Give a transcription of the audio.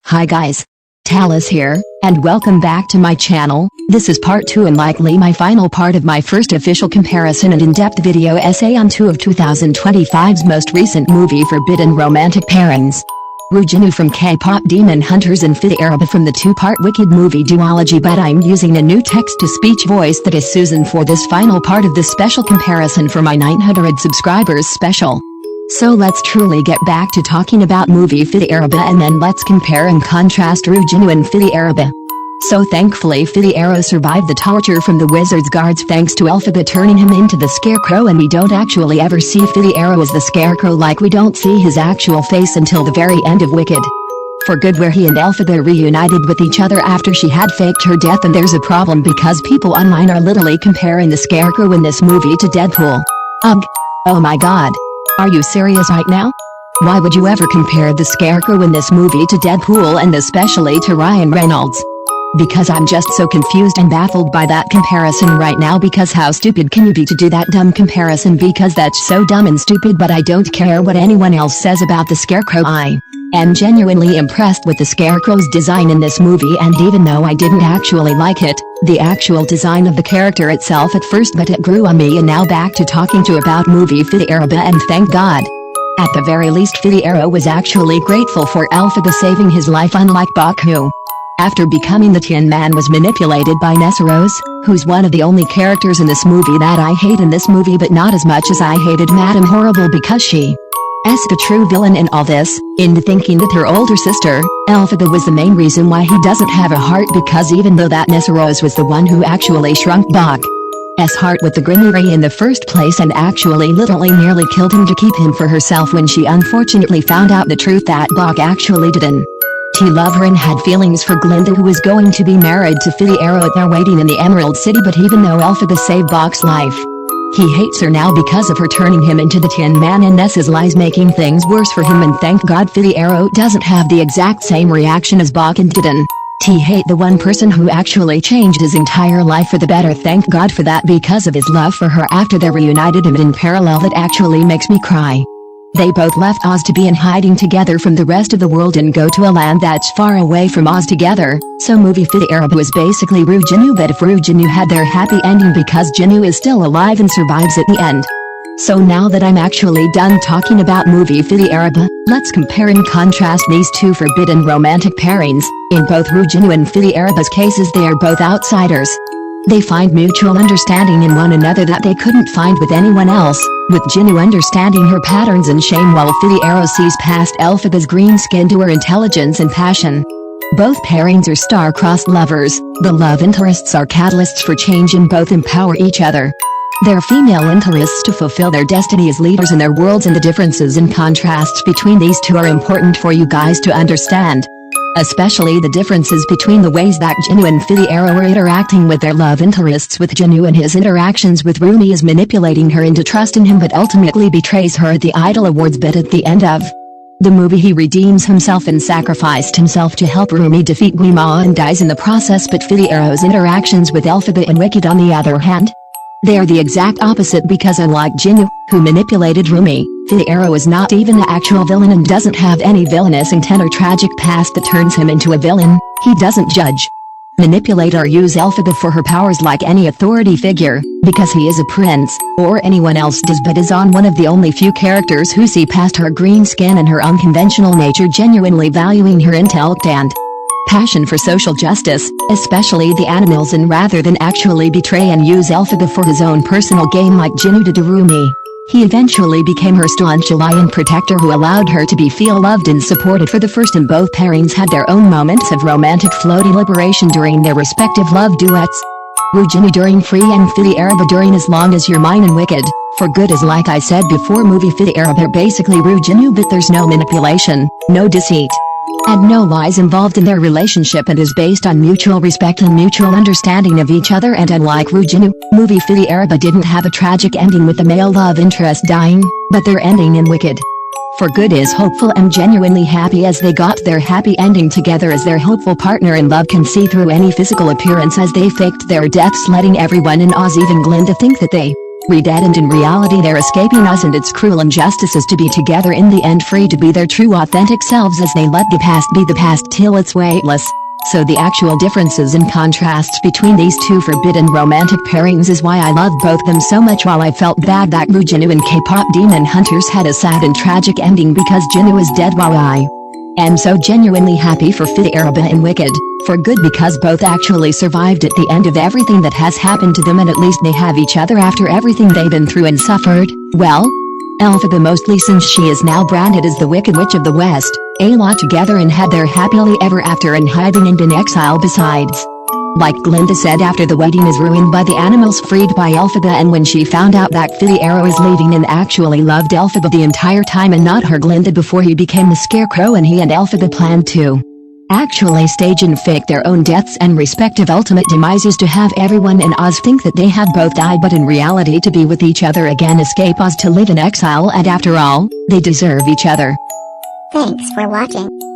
Hi guys. Talis here, and welcome back to my channel. This is part 2 and likely my final part of my first official comparison and in-depth video essay on 2 of 2025's most recent movie Forbidden Romantic Pairings. Rujinu from K-pop Demon Hunters and Fidi Araba from the two-part Wicked movie duology, but I'm using a new text-to-speech voice that is Susan for this final part of this special comparison for my 900 subscribers special. So let's truly get back to talking about movie Fidi Araba, and then let's compare and contrast Rujinu and Fidi Araba. So thankfully Fidi Araba survived the torture from the wizard's guards thanks to Elphaba turning him into the scarecrow, and we don't actually ever see Fidi Araba as the scarecrow, like we don't see his actual face until the very end of Wicked for Good, where he and Elphaba reunited with each other after she had faked her death. And there's a problem because people online are literally comparing the scarecrow in this movie to Deadpool. Ugh. Oh my god. Are you serious right now? Why would you ever compare the scarecrow in this movie to Deadpool, and especially to Ryan Reynolds? Because I'm just so confused and baffled by that comparison right now, because how stupid can you be to do that dumb comparison? Because that's so dumb and stupid, but I don't care what anyone else says about the scarecrow. I am genuinely impressed with the scarecrow's design in this movie, and even though I didn't actually like it, the actual design of the character itself at first, but it grew on me. And now back to talking about movie Fidi Araba, and thank God. At the very least Fidi Araba was actually grateful for Elphaba saving his life, unlike Bok, who, after becoming the Tin Man, was manipulated by Nessarose, who's one of the only characters in this movie that I hate in this movie, but not as much as I hated Madame Horrible, because she is the true villain in all this, into thinking that her older sister, Elphaba, was the main reason why he doesn't have a heart, because even though that Nessarose was the one who actually shrunk Bok's heart with the Grimmery in the first place, and actually literally nearly killed him to keep him for herself when she unfortunately found out the truth that Bok actually didn't love her and had feelings for Glinda, who was going to be married to Fidi Araba. They're waiting in the Emerald City, but even though Elphaba saved Bok's life, he hates her now because of her turning him into the Tin Man, and Ness's lies making things worse for him. And thank God Fidi Araba doesn't have the exact same reaction as Bok and didn't hate the one person who actually changed his entire life for the better. Thank God for that, because of his love for her after they reunited, and in parallel that actually makes me cry. They both left Oz to be in hiding together from the rest of the world and go to a land that's far away from Oz together. So movie Fidi Araba was basically Rujinu, but if Rujinu had their happy ending, because Jinu is still alive and survives at the end. So now that I'm actually done talking about movie Fidi Araba, let's compare and contrast these two forbidden romantic pairings. In both Rujinu and Fidi Araba's cases, they are both outsiders. They find mutual understanding in one another that they couldn't find with anyone else, with Jinu understanding her patterns and shame, while Fidi Araba sees past Elphaba's green skin to her intelligence and passion. Both pairings are star-crossed lovers. The love interests are catalysts for change, and both empower each other. Their female interests to fulfill their destiny as leaders in their worlds, and the differences and contrasts between these two are important for you guys to understand. Especially the differences between the ways that Jinu and Fidi Araba were interacting with their love interests, with Jinu and his interactions with Rumi as manipulating her into trusting him, but ultimately betrays her at the Idol Awards. But at the end of the movie he redeems himself and sacrificed himself to help Rumi defeat Guima and dies in the process. But Fidi Araba's interactions with Elphaba and Wicked, on the other hand, they are the exact opposite, because unlike Jinu, who manipulated Rumi, Fidi Araba is not even the actual villain and doesn't have any villainous intent or tragic past that turns him into a villain. He doesn't judge, manipulate, or use Elphaba for her powers like any authority figure, because he is a prince, or anyone else does, but is one of the only few characters who see past her green skin and her unconventional nature, genuinely valuing her intellect and passion for social justice, especially the animals, and rather than actually betray and use Elphaba for his own personal gain like Jinu did to Rumi, he eventually became her staunch ally and protector, who allowed her to feel loved and supported for the first. And both pairings had their own moments of romantic floaty liberation during their respective love duets. Rujinu during Free and Fidi Araba during As Long As You're Mine and Wicked for Good is, like I said before, movie Fidi Araba are basically Rujinu, but there's no manipulation, no deceit, and no lies involved in their relationship, and is based on mutual respect and mutual understanding of each other. And unlike Rujinu, movie Fidi Araba didn't have a tragic ending with the male love interest dying, but their ending in Wicked for Good is hopeful and genuinely happy, as they got their happy ending together as their hopeful partner in love can see through any physical appearance, as they faked their deaths, letting everyone in Oz, even Glinda, think that they Dead, and in reality they're escaping us and its cruel injustices to be together in the end, free to be their true authentic selves as they let the past be the past till it's weightless. So the actual differences and contrasts between these two forbidden romantic pairings is why I love both them so much. While I felt bad that Jinu and K-pop demon hunters had a sad and tragic ending because Jinu is dead, while I am so genuinely happy for Fit Araba and Wicked, for good, because both actually survived at the end of everything that has happened to them, and at least they have each other after everything they've been through and suffered. Well, Elphaba mostly, since she is now branded as the Wicked Witch of the West, a lot together and had their happily ever after in hiding and in exile. Besides, like Glinda said, after the wedding is ruined by the animals freed by Elphaba, and when she found out that Fitty Arrow is leaving and actually loved Elphaba the entire time and not her Glinda before he became the Scarecrow, and he and Elphaba planned to actually stage and fake their own deaths and respective ultimate demises to have everyone in Oz think that they have both died, but in reality to be with each other again, escape Oz to live in exile, and after all, they deserve each other. Thanks for watching.